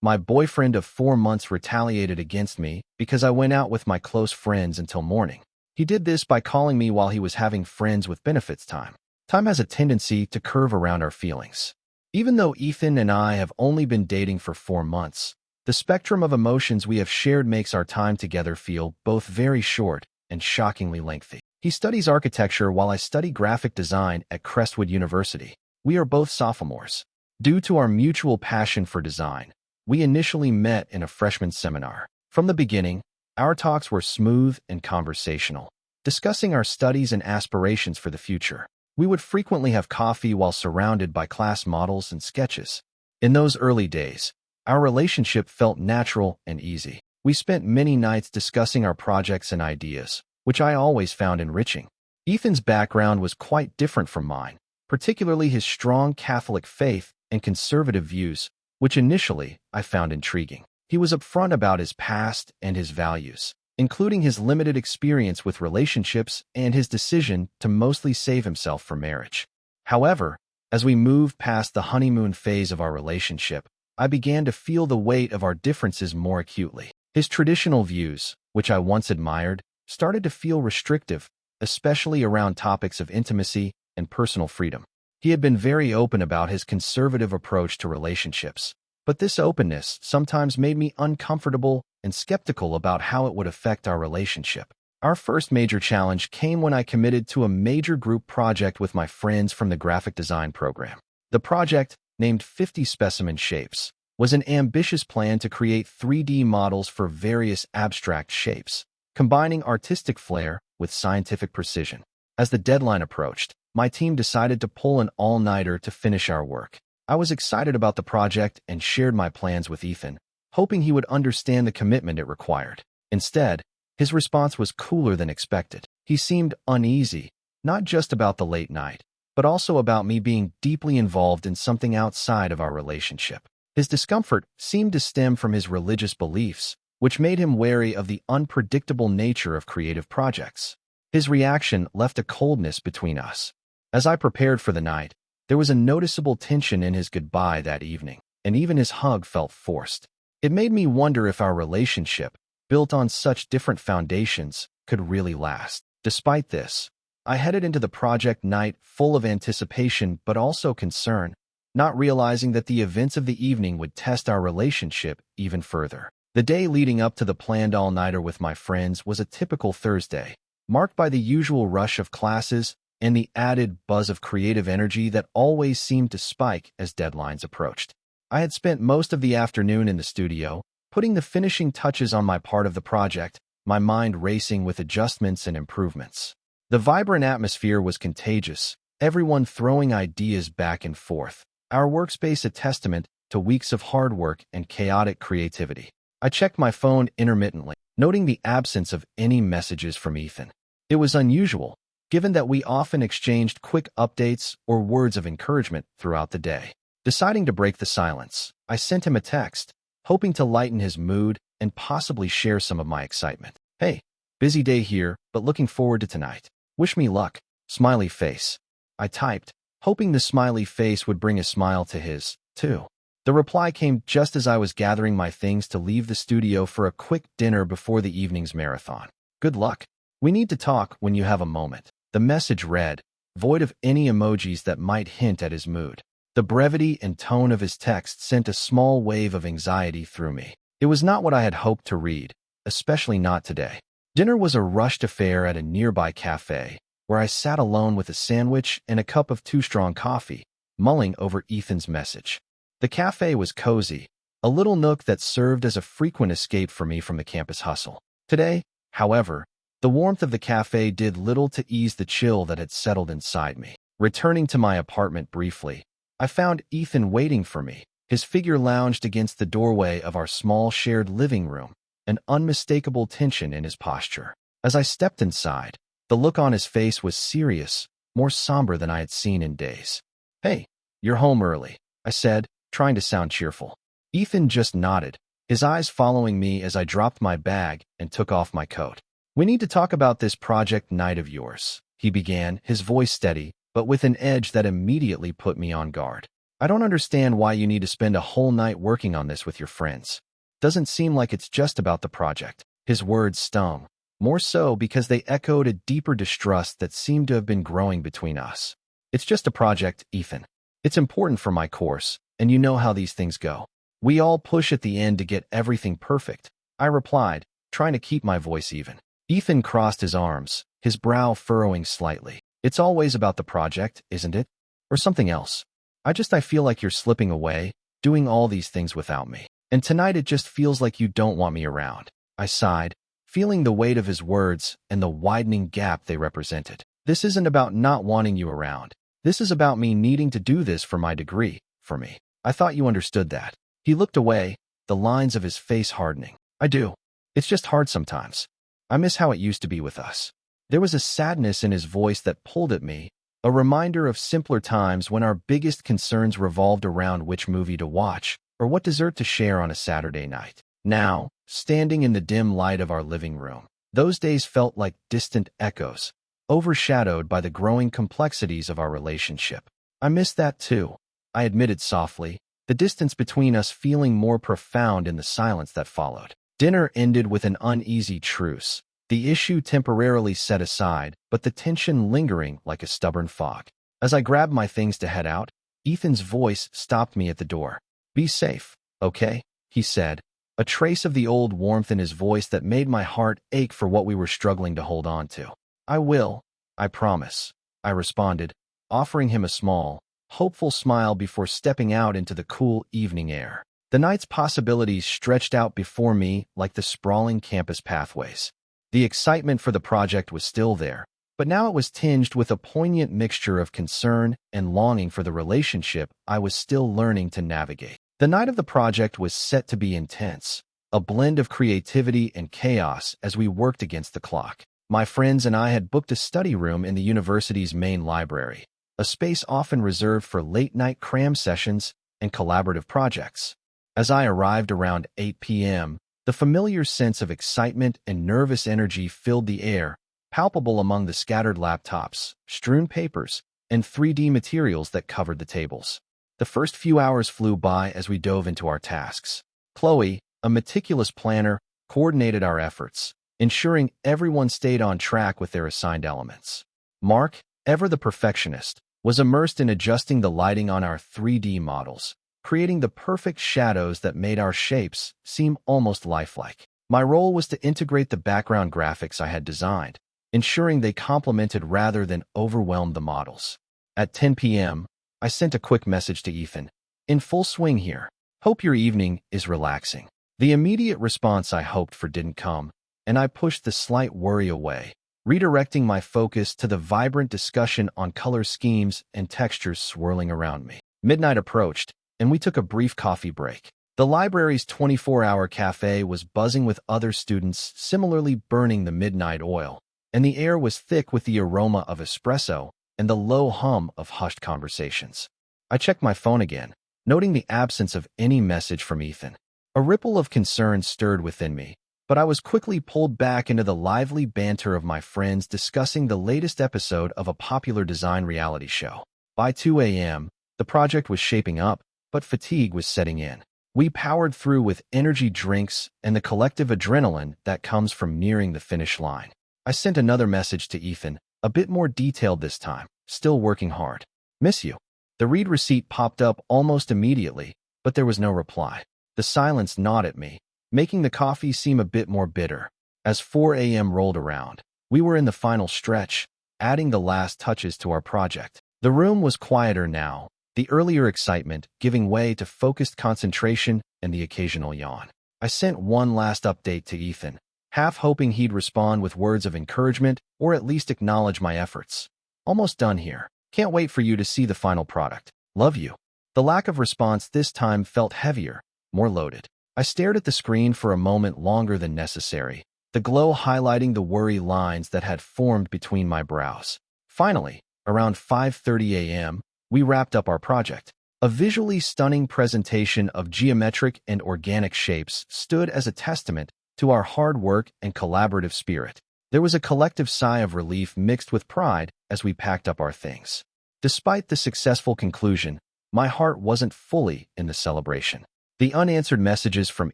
My boyfriend of 4 months retaliated against me because I went out with my close friends until morning. He did this by calling me while he was having friends with benefits time. Time has a tendency to curve around our feelings. Even though Ethan and I have only been dating for 4 months, the spectrum of emotions we have shared makes our time together feel both very short and shockingly lengthy. He studies architecture while I study graphic design at Crestwood University. We are both sophomores. Due to our mutual passion for design, we initially met in a freshman seminar. From the beginning, our talks were smooth and conversational, discussing our studies and aspirations for the future. We would frequently have coffee while surrounded by class models and sketches. In those early days, our relationship felt natural and easy. We spent many nights discussing our projects and ideas, which I always found enriching. Ethan's background was quite different from mine, particularly his strong Catholic faith and conservative views, which initially I found intriguing. He was upfront about his past and his values, including his limited experience with relationships and his decision to mostly save himself for marriage. However, as we moved past the honeymoon phase of our relationship, I began to feel the weight of our differences more acutely. His traditional views, which I once admired, started to feel restrictive, especially around topics of intimacy and personal freedom. He had been very open about his conservative approach to relationships, but this openness sometimes made me uncomfortable and skeptical about how it would affect our relationship. Our first major challenge came when I committed to a major group project with my friends from the graphic design program. The project, named 50 Specimen Shapes, was an ambitious plan to create 3D models for various abstract shapes, combining artistic flair with scientific precision. As the deadline approached, my team decided to pull an all-nighter to finish our work. I was excited about the project and shared my plans with Ethan, hoping he would understand the commitment it required. Instead, his response was cooler than expected. He seemed uneasy, not just about the late night, but also about me being deeply involved in something outside of our relationship. His discomfort seemed to stem from his religious beliefs, which made him wary of the unpredictable nature of creative projects. His reaction left a coldness between us. As I prepared for the night, there was a noticeable tension in his goodbye that evening, and even his hug felt forced. It made me wonder if our relationship, built on such different foundations, could really last. Despite this, I headed into the project night full of anticipation but also concern, not realizing that the events of the evening would test our relationship even further. The day leading up to the planned all-nighter with my friends was a typical Thursday, marked by the usual rush of classes and the added buzz of creative energy that always seemed to spike as deadlines approached. I had spent most of the afternoon in the studio, putting the finishing touches on my part of the project, my mind racing with adjustments and improvements. The vibrant atmosphere was contagious, everyone throwing ideas back and forth, our workspace a testament to weeks of hard work and chaotic creativity. I checked my phone intermittently, noting the absence of any messages from Ethan. It was unusual, given that we often exchanged quick updates or words of encouragement throughout the day. Deciding to break the silence, I sent him a text, hoping to lighten his mood and possibly share some of my excitement. "Hey, busy day here, but looking forward to tonight. Wish me luck. Smiley face." I typed, hoping the smiley face would bring a smile to his, too. The reply came just as I was gathering my things to leave the studio for a quick dinner before the evening's marathon. "Good luck. We need to talk when you have a moment." The message read, void of any emojis that might hint at his mood. The brevity and tone of his text sent a small wave of anxiety through me. It was not what I had hoped to read, especially not today. Dinner was a rushed affair at a nearby cafe, where I sat alone with a sandwich and a cup of too-strong coffee, mulling over Ethan's message. The cafe was cozy, a little nook that served as a frequent escape for me from the campus hustle. Today, however, the warmth of the cafe did little to ease the chill that had settled inside me. Returning to my apartment briefly, I found Ethan waiting for me. His figure lounged against the doorway of our small shared living room, an unmistakable tension in his posture. As I stepped inside, the look on his face was serious, more somber than I had seen in days. "Hey, you're home early," I said, trying to sound cheerful. Ethan just nodded, his eyes following me as I dropped my bag and took off my coat. "We need to talk about this project night of yours," he began, his voice steady, but with an edge that immediately put me on guard. I don't understand why you need to spend a whole night working on this with your friends. Doesn't seem like it's just about the project. His words stung, more so because they echoed a deeper distrust that seemed to have been growing between us. It's just a project, Ethan. It's important for my course, and you know how these things go. We all push at the end to get everything perfect, I replied, trying to keep my voice even. Ethan crossed his arms, his brow furrowing slightly. It's always about the project, isn't it? Or something else? I feel like you're slipping away, doing all these things without me. And tonight it just feels like you don't want me around. I sighed, feeling the weight of his words and the widening gap they represented. This isn't about not wanting you around. This is about me needing to do this for my degree, for me. I thought you understood that. He looked away, the lines of his face hardening. I do. It's just hard sometimes. I miss how it used to be with us. There was a sadness in his voice that pulled at me, a reminder of simpler times when our biggest concerns revolved around which movie to watch or what dessert to share on a Saturday night. Now, standing in the dim light of our living room, those days felt like distant echoes, overshadowed by the growing complexities of our relationship. I miss that too, I admitted softly, the distance between us feeling more profound in the silence that followed. Dinner ended with an uneasy truce, the issue temporarily set aside, but the tension lingering like a stubborn fog. As I grabbed my things to head out, Ethan's voice stopped me at the door. Be safe, okay? He said, a trace of the old warmth in his voice that made my heart ache for what we were struggling to hold on to. I will, I promise, I responded, offering him a small, hopeful smile before stepping out into the cool evening air. The night's possibilities stretched out before me like the sprawling campus pathways. The excitement for the project was still there, but now it was tinged with a poignant mixture of concern and longing for the relationship I was still learning to navigate. The night of the project was set to be intense, a blend of creativity and chaos as we worked against the clock. My friends and I had booked a study room in the university's main library, a space often reserved for late-night cram sessions and collaborative projects. As I arrived around 8 p.m., the familiar sense of excitement and nervous energy filled the air, palpable among the scattered laptops, strewn papers, and 3D materials that covered the tables. The first few hours flew by as we dove into our tasks. Chloe, a meticulous planner, coordinated our efforts, ensuring everyone stayed on track with their assigned elements. Mark, ever the perfectionist, was immersed in adjusting the lighting on our 3D models, creating the perfect shadows that made our shapes seem almost lifelike. My role was to integrate the background graphics I had designed, ensuring they complemented rather than overwhelmed the models. At 10 p.m., I sent a quick message to Ethan. In full swing here. Hope your evening is relaxing. The immediate response I hoped for didn't come, and I pushed the slight worry away, redirecting my focus to the vibrant discussion on color schemes and textures swirling around me. Midnight approached, and we took a brief coffee break. The library's 24-hour cafe was buzzing with other students similarly burning the midnight oil, and the air was thick with the aroma of espresso and the low hum of hushed conversations. I checked my phone again, noting the absence of any message from Ethan. A ripple of concern stirred within me, but I was quickly pulled back into the lively banter of my friends discussing the latest episode of a popular design reality show. By 2 a.m., the project was shaping up, but fatigue was setting in. We powered through with energy drinks and the collective adrenaline that comes from nearing the finish line. I sent another message to Ethan, a bit more detailed this time, still working hard. Miss you. The read receipt popped up almost immediately, but there was no reply. The silence gnawed at me, making the coffee seem a bit more bitter. As 4 a.m. rolled around, we were in the final stretch, adding the last touches to our project. The room was quieter now, the earlier excitement giving way to focused concentration and the occasional yawn. I sent one last update to Ethan, half hoping he'd respond with words of encouragement or at least acknowledge my efforts. Almost done here. Can't wait for you to see the final product. Love you. The lack of response this time felt heavier, more loaded. I stared at the screen for a moment longer than necessary, the glow highlighting the worry lines that had formed between my brows. Finally, around 5:30 a.m., we wrapped up our project. A visually stunning presentation of geometric and organic shapes stood as a testament to our hard work and collaborative spirit. There was a collective sigh of relief mixed with pride as we packed up our things. Despite the successful conclusion, my heart wasn't fully in the celebration. The unanswered messages from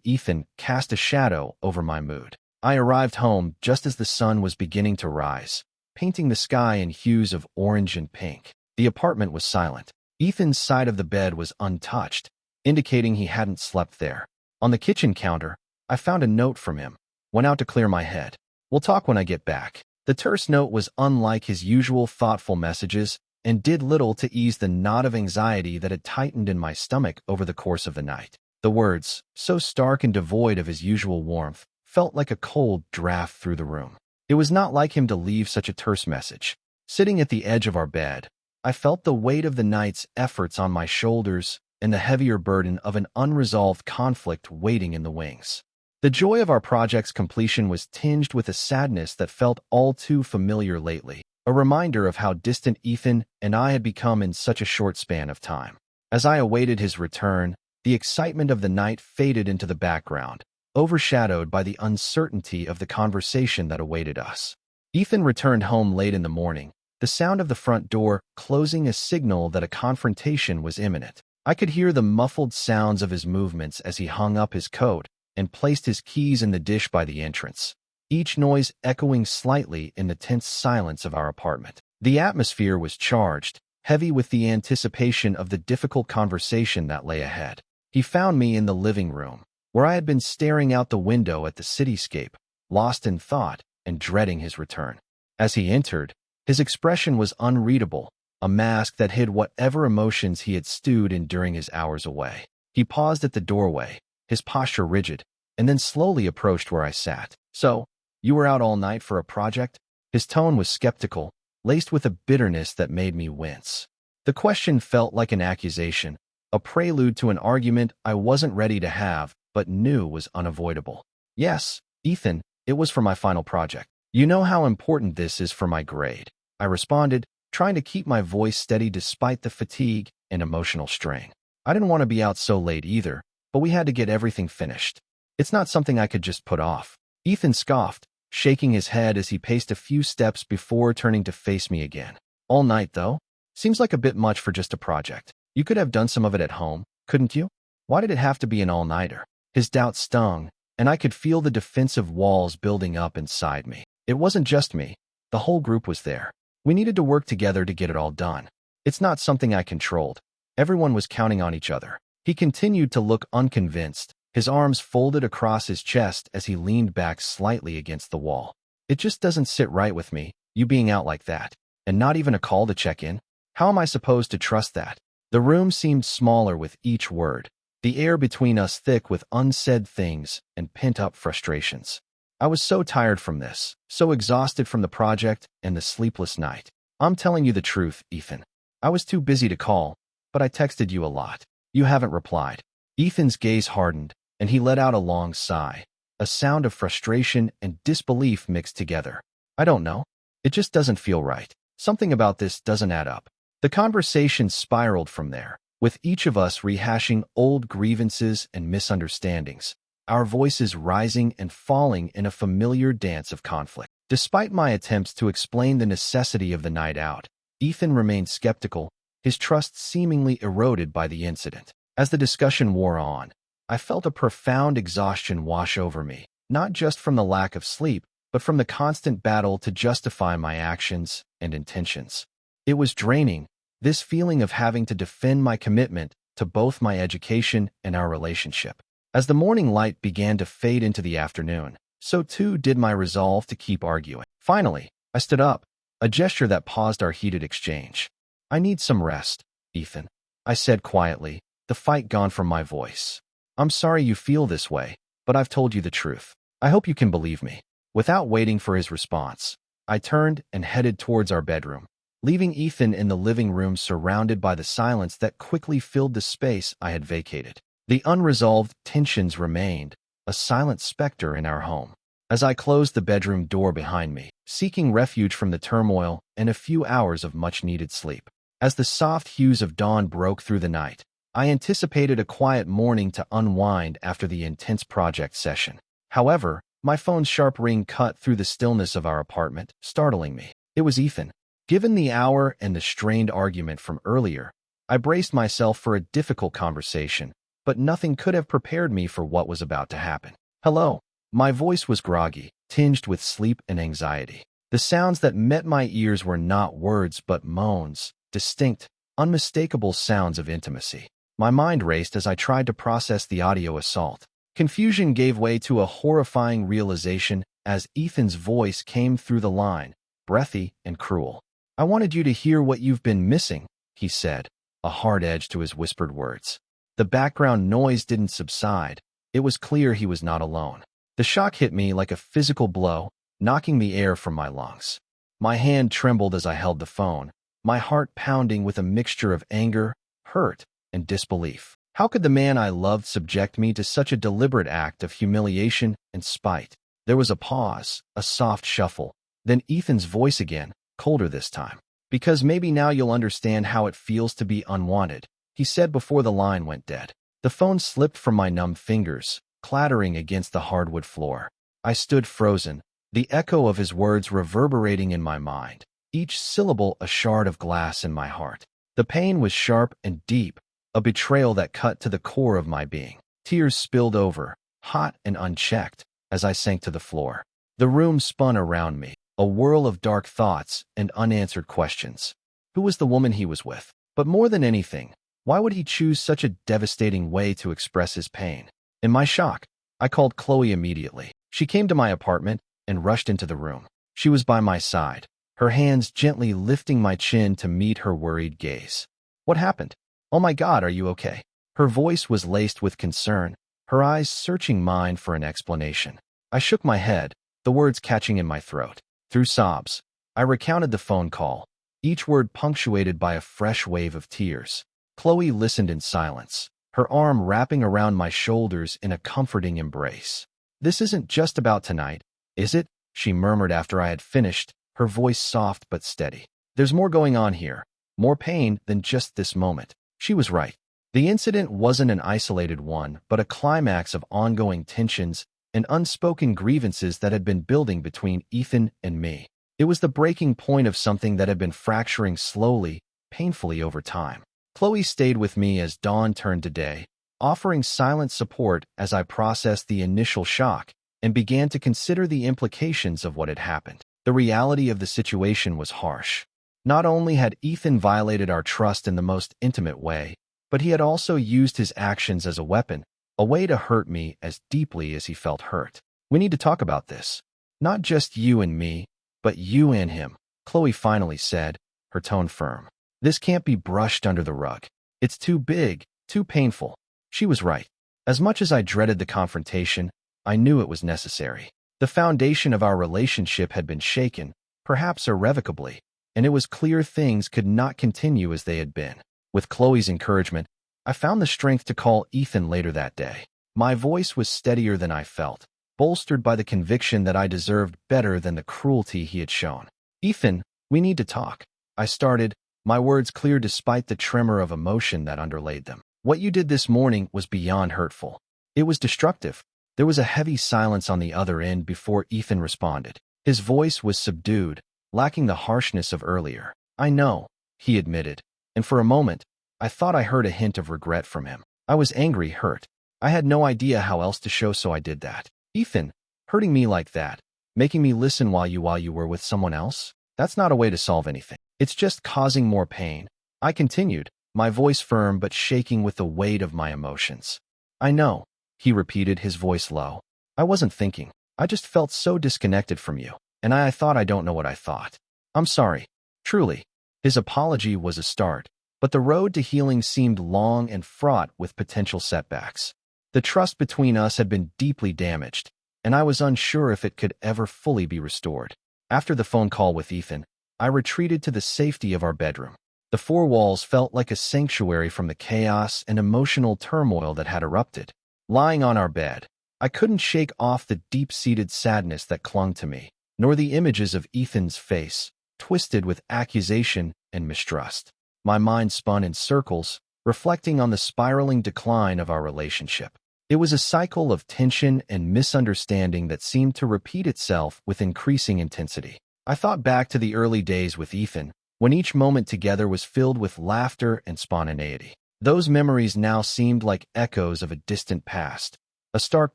Ethan cast a shadow over my mood. I arrived home just as the sun was beginning to rise, painting the sky in hues of orange and pink. The apartment was silent. Ethan's side of the bed was untouched, indicating he hadn't slept there. On the kitchen counter, I found a note from him. Went out to clear my head. We'll talk when I get back. The terse note was unlike his usual thoughtful messages and did little to ease the knot of anxiety that had tightened in my stomach over the course of the night. The words, so stark and devoid of his usual warmth, felt like a cold draft through the room. It was not like him to leave such a terse message. Sitting at the edge of our bed, I felt the weight of the night's efforts on my shoulders and the heavier burden of an unresolved conflict waiting in the wings. The joy of our project's completion was tinged with a sadness that felt all too familiar lately, a reminder of how distant Ethan and I had become in such a short span of time. As I awaited his return, the excitement of the night faded into the background, overshadowed by the uncertainty of the conversation that awaited us. Ethan returned home late in the morning, the sound of the front door closing a signal that a confrontation was imminent. I could hear the muffled sounds of his movements as he hung up his coat and placed his keys in the dish by the entrance, each noise echoing slightly in the tense silence of our apartment. The atmosphere was charged, heavy with the anticipation of the difficult conversation that lay ahead. He found me in the living room, where I had been staring out the window at the cityscape, lost in thought and dreading his return. As he entered, his expression was unreadable, a mask that hid whatever emotions he had stewed in during his hours away. He paused at the doorway, his posture rigid, and then slowly approached where I sat. So, you were out all night for a project? His tone was skeptical, laced with a bitterness that made me wince. The question felt like an accusation, a prelude to an argument I wasn't ready to have, but knew was unavoidable. Yes, Ethan, it was for my final project. You know how important this is for my grade, I responded, trying to keep my voice steady despite the fatigue and emotional strain. I didn't want to be out so late either, but we had to get everything finished. It's not something I could just put off. Ethan scoffed, shaking his head as he paced a few steps before turning to face me again. All night, though? Seems like a bit much for just a project. You could have done some of it at home, couldn't you? Why did it have to be an all-nighter? His doubt stung, and I could feel the defensive walls building up inside me. It wasn't just me. The whole group was there. We needed to work together to get it all done. It's not something I controlled. Everyone was counting on each other. He continued to look unconvinced, his arms folded across his chest as he leaned back slightly against the wall. It just doesn't sit right with me, you being out like that, and not even a call to check in. How am I supposed to trust that? The room seemed smaller with each word, the air between us thick with unsaid things and pent-up frustrations. I was so tired from this, so exhausted from the project and the sleepless night. I'm telling you the truth, Ethan. I was too busy to call, but I texted you a lot. You haven't replied. Ethan's gaze hardened, and he let out a long sigh, a sound of frustration and disbelief mixed together. I don't know. It just doesn't feel right. Something about this doesn't add up. The conversation spiraled from there, with each of us rehashing old grievances and misunderstandings, our voices rising and falling in a familiar dance of conflict. Despite my attempts to explain the necessity of the night out, Ethan remained skeptical, his trust seemingly eroded by the incident. As the discussion wore on, I felt a profound exhaustion wash over me, not just from the lack of sleep, but from the constant battle to justify my actions and intentions. It was draining, this feeling of having to defend my commitment to both my education and our relationship. As the morning light began to fade into the afternoon, so too did my resolve to keep arguing. Finally, I stood up, a gesture that paused our heated exchange. I need some rest, Ethan, I said quietly, the fight gone from my voice. I'm sorry you feel this way, but I've told you the truth. I hope you can believe me. Without waiting for his response, I turned and headed towards our bedroom, leaving Ethan in the living room surrounded by the silence that quickly filled the space I had vacated. The unresolved tensions remained, a silent specter in our home. As I closed the bedroom door behind me, seeking refuge from the turmoil and a few hours of much-needed sleep. As the soft hues of dawn broke through the night, I anticipated a quiet morning to unwind after the intense project session. However, my phone's sharp ring cut through the stillness of our apartment, startling me. It was Ethan. Given the hour and the strained argument from earlier, I braced myself for a difficult conversation, but nothing could have prepared me for what was about to happen. Hello. My voice was groggy, tinged with sleep and anxiety. The sounds that met my ears were not words but moans, distinct, unmistakable sounds of intimacy. My mind raced as I tried to process the audio assault. Confusion gave way to a horrifying realization as Ethan's voice came through the line, breathy and cruel. "I wanted you to hear what you've been missing," he said, a hard edge to his whispered words. The background noise didn't subside. It was clear he was not alone. The shock hit me like a physical blow, knocking the air from my lungs. My hand trembled as I held the phone, my heart pounding with a mixture of anger, hurt, and disbelief. How could the man I loved subject me to such a deliberate act of humiliation and spite? There was a pause, a soft shuffle, then Ethan's voice again, colder this time. "Because maybe now you'll understand how it feels to be unwanted," he said before the line went dead. The phone slipped from my numb fingers, clattering against the hardwood floor. I stood frozen, the echo of his words reverberating in my mind, each syllable a shard of glass in my heart. The pain was sharp and deep, a betrayal that cut to the core of my being. Tears spilled over, hot and unchecked, as I sank to the floor. The room spun around me, a whirl of dark thoughts and unanswered questions. Who was the woman he was with? But more than anything, why would he choose such a devastating way to express his pain? In my shock, I called Chloe immediately. She came to my apartment and rushed into the room. She was by my side, her hands gently lifting my chin to meet her worried gaze. "What happened? Oh my God, are you okay?" Her voice was laced with concern, her eyes searching mine for an explanation. I shook my head, the words catching in my throat. Through sobs, I recounted the phone call, each word punctuated by a fresh wave of tears. Chloe listened in silence, her arm wrapping around my shoulders in a comforting embrace. "This isn't just about tonight, is it?" she murmured after I had finished, her voice soft but steady. "There's more going on here, more pain than just this moment." She was right. The incident wasn't an isolated one, but a climax of ongoing tensions and unspoken grievances that had been building between Ethan and me. It was the breaking point of something that had been fracturing slowly, painfully over time. Chloe stayed with me as dawn turned to day, offering silent support as I processed the initial shock and began to consider the implications of what had happened. The reality of the situation was harsh. Not only had Ethan violated our trust in the most intimate way, but he had also used his actions as a weapon, a way to hurt me as deeply as he felt hurt. "We need to talk about this. Not just you and me, but you and him," Chloe finally said, her tone firm. "This can't be brushed under the rug. It's too big, too painful." She was right. As much as I dreaded the confrontation, I knew it was necessary. The foundation of our relationship had been shaken, perhaps irrevocably, and it was clear things could not continue as they had been. With Chloe's encouragement, I found the strength to call Ethan later that day. My voice was steadier than I felt, bolstered by the conviction that I deserved better than the cruelty he had shown. "Ethan, we need to talk," I started, my words clear despite the tremor of emotion that underlaid them. "What you did this morning was beyond hurtful. It was destructive." There was a heavy silence on the other end before Ethan responded. His voice was subdued, lacking the harshness of earlier. "I know," he admitted, and for a moment, I thought I heard a hint of regret from him. I was angry, hurt. I had no idea how else to show, so I did that. "Ethan, hurting me like that, making me listen while you were with someone else? That's not a way to solve anything. It's just causing more pain," I continued, my voice firm but shaking with the weight of my emotions. "I know," he repeated, his voice low. "I wasn't thinking. I just felt so disconnected from you. And I thought I don't know what I thought. I'm sorry. Truly." His apology was a start, but the road to healing seemed long and fraught with potential setbacks. The trust between us had been deeply damaged, and I was unsure if it could ever fully be restored. After the phone call with Ethan, I retreated to the safety of our bedroom. The four walls felt like a sanctuary from the chaos and emotional turmoil that had erupted. Lying on our bed, I couldn't shake off the deep-seated sadness that clung to me, nor the images of Ethan's face, twisted with accusation and mistrust. My mind spun in circles, reflecting on the spiraling decline of our relationship. It was a cycle of tension and misunderstanding that seemed to repeat itself with increasing intensity. I thought back to the early days with Ethan, when each moment together was filled with laughter and spontaneity. Those memories now seemed like echoes of a distant past, a stark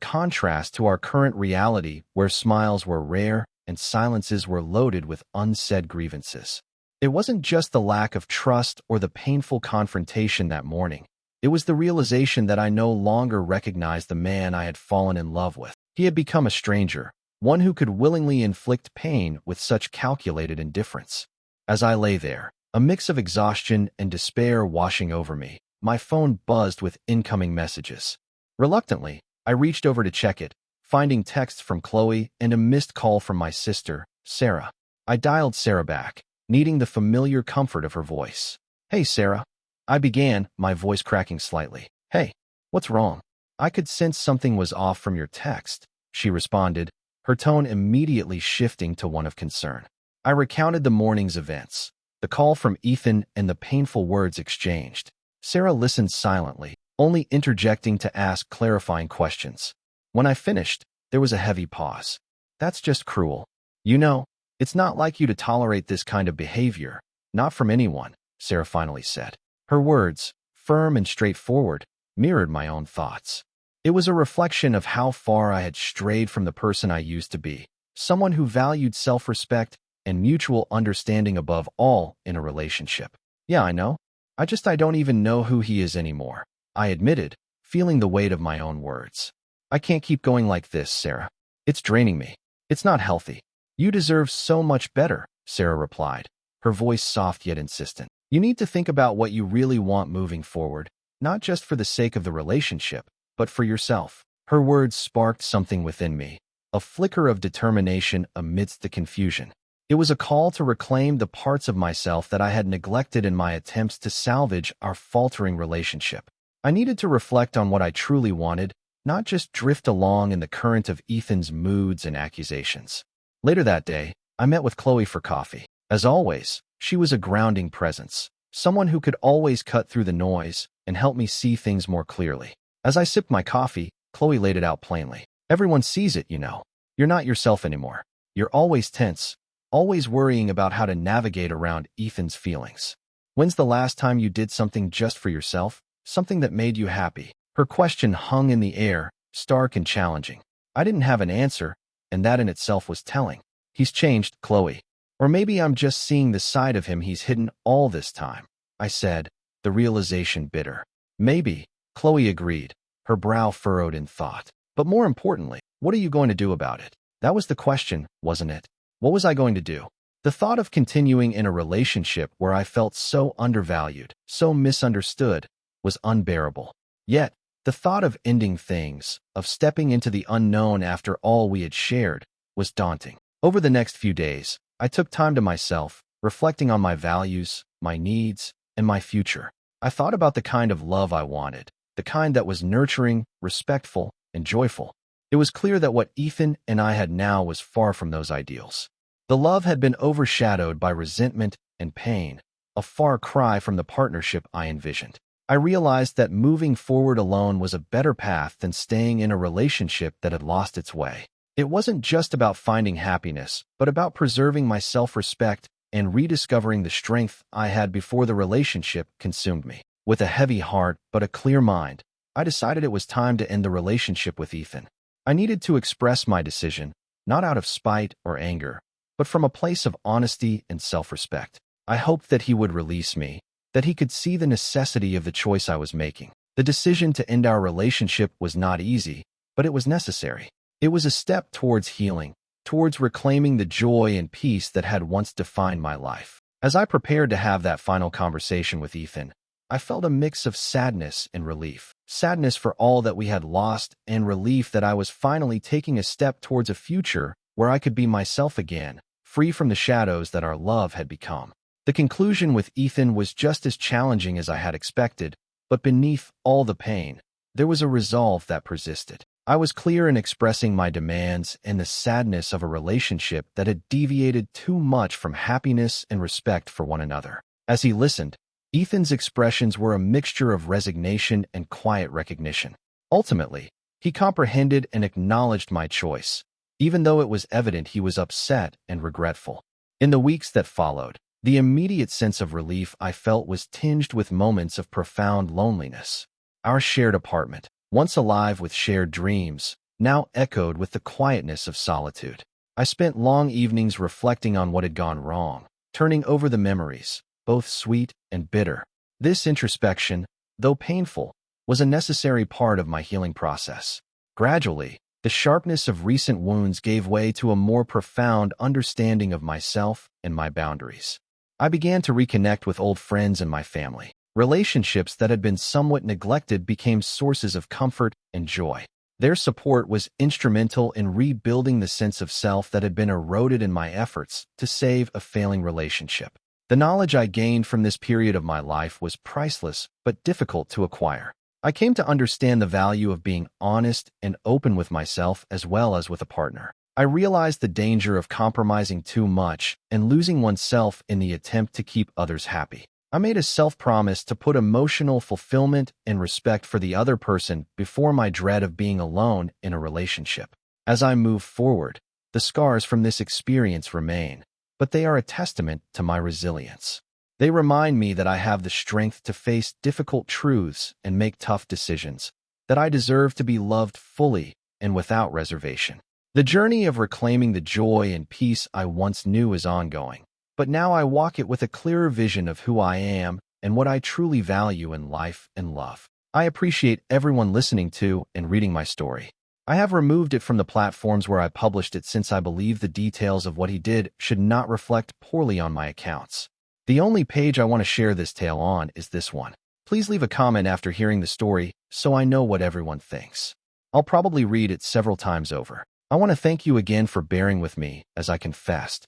contrast to our current reality where smiles were rare and silences were loaded with unsaid grievances. It wasn't just the lack of trust or the painful confrontation that morning. It was the realization that I no longer recognized the man I had fallen in love with. He had become a stranger, one who could willingly inflict pain with such calculated indifference. As I lay there, a mix of exhaustion and despair washing over me, my phone buzzed with incoming messages. Reluctantly, I reached over to check it, finding texts from Chloe and a missed call from my sister, Sarah. I dialed Sarah back, needing the familiar comfort of her voice. "Hey, Sarah," I began, my voice cracking slightly. "Hey, what's wrong?" "I could sense something was off from your text," she responded, her tone immediately shifting to one of concern. I recounted the morning's events, the call from Ethan and the painful words exchanged. Sarah listened silently, only interjecting to ask clarifying questions. When I finished, there was a heavy pause. "That's just cruel. You know, it's not like you to tolerate this kind of behavior, not from anyone," Sarah finally said. Her words, firm and straightforward, mirrored my own thoughts. It was a reflection of how far I had strayed from the person I used to be, someone who valued self-respect and mutual understanding above all in a relationship. "Yeah, I know. I don't even know who he is anymore," I admitted, feeling the weight of my own words. "I can't keep going like this, Sarah. It's draining me. It's not healthy." "You deserve so much better," Sarah replied, her voice soft yet insistent. "You need to think about what you really want moving forward, not just for the sake of the relationship, but for yourself." Her words sparked something within me, a flicker of determination amidst the confusion. It was a call to reclaim the parts of myself that I had neglected in my attempts to salvage our faltering relationship. I needed to reflect on what I truly wanted, not just drift along in the current of Ethan's moods and accusations. Later that day, I met with Chloe for coffee. As always, she was a grounding presence, someone who could always cut through the noise and help me see things more clearly. As I sipped my coffee, Chloe laid it out plainly. "Everyone sees it, you know. You're not yourself anymore. You're always tense, always worrying about how to navigate around Ethan's feelings. When's the last time you did something just for yourself, something that made you happy?" Her question hung in the air, stark and challenging. I didn't have an answer, and that in itself was telling. "He's changed, Chloe. Or maybe I'm just seeing the side of him he's hidden all this time," I said, the realization bitter. "Maybe," Chloe agreed, her brow furrowed in thought. "But more importantly, what are you going to do about it?" That was the question, wasn't it? What was I going to do? The thought of continuing in a relationship where I felt so undervalued, so misunderstood, was unbearable. Yet, the thought of ending things, of stepping into the unknown after all we had shared, was daunting. Over the next few days, I took time to myself, reflecting on my values, my needs, and my future. I thought about the kind of love I wanted, the kind that was nurturing, respectful, and joyful. It was clear that what Ethan and I had now was far from those ideals. The love had been overshadowed by resentment and pain, a far cry from the partnership I envisioned. I realized that moving forward alone was a better path than staying in a relationship that had lost its way. It wasn't just about finding happiness, but about preserving my self-respect and rediscovering the strength I had before the relationship consumed me. With a heavy heart but a clear mind, I decided it was time to end the relationship with Ethan. I needed to express my decision, not out of spite or anger, but from a place of honesty and self-respect. I hoped that he would release me, that he could see the necessity of the choice I was making. The decision to end our relationship was not easy, but it was necessary. It was a step towards healing, towards reclaiming the joy and peace that had once defined my life. As I prepared to have that final conversation with Ethan, I felt a mix of sadness and relief. Sadness for all that we had lost, and relief that I was finally taking a step towards a future where I could be myself again, free from the shadows that our love had become. The conclusion with Ethan was just as challenging as I had expected, but beneath all the pain, there was a resolve that persisted. I was clear in expressing my demands and the sadness of a relationship that had deviated too much from happiness and respect for one another. As he listened, Ethan's expressions were a mixture of resignation and quiet recognition. Ultimately, he comprehended and acknowledged my choice, even though it was evident he was upset and regretful. In the weeks that followed, The immediate sense of relief I felt was tinged with moments of profound loneliness. Our shared apartment, once alive with shared dreams, now echoed with the quietness of solitude. I spent long evenings reflecting on what had gone wrong, turning over the memories, both sweet and bitter. This introspection, though painful, was a necessary part of my healing process. Gradually, the sharpness of recent wounds gave way to a more profound understanding of myself and my boundaries. I began to reconnect with old friends and my family. Relationships that had been somewhat neglected became sources of comfort and joy. Their support was instrumental in rebuilding the sense of self that had been eroded in my efforts to save a failing relationship. The knowledge I gained from this period of my life was priceless but difficult to acquire. I came to understand the value of being honest and open with myself as well as with a partner. I realized the danger of compromising too much and losing oneself in the attempt to keep others happy. I made a self-promise to put emotional fulfillment and respect for the other person before my dread of being alone in a relationship. As I move forward, the scars from this experience remain, but they are a testament to my resilience. They remind me that I have the strength to face difficult truths and make tough decisions, that I deserve to be loved fully and without reservation. The journey of reclaiming the joy and peace I once knew is ongoing, but now I walk it with a clearer vision of who I am and what I truly value in life and love. I appreciate everyone listening to and reading my story. I have removed it from the platforms where I published it since I believe the details of what he did should not reflect poorly on my accounts. The only page I want to share this tale on is this one. Please leave a comment after hearing the story so I know what everyone thinks. I'll probably read it several times over. I want to thank you again for bearing with me as I confessed,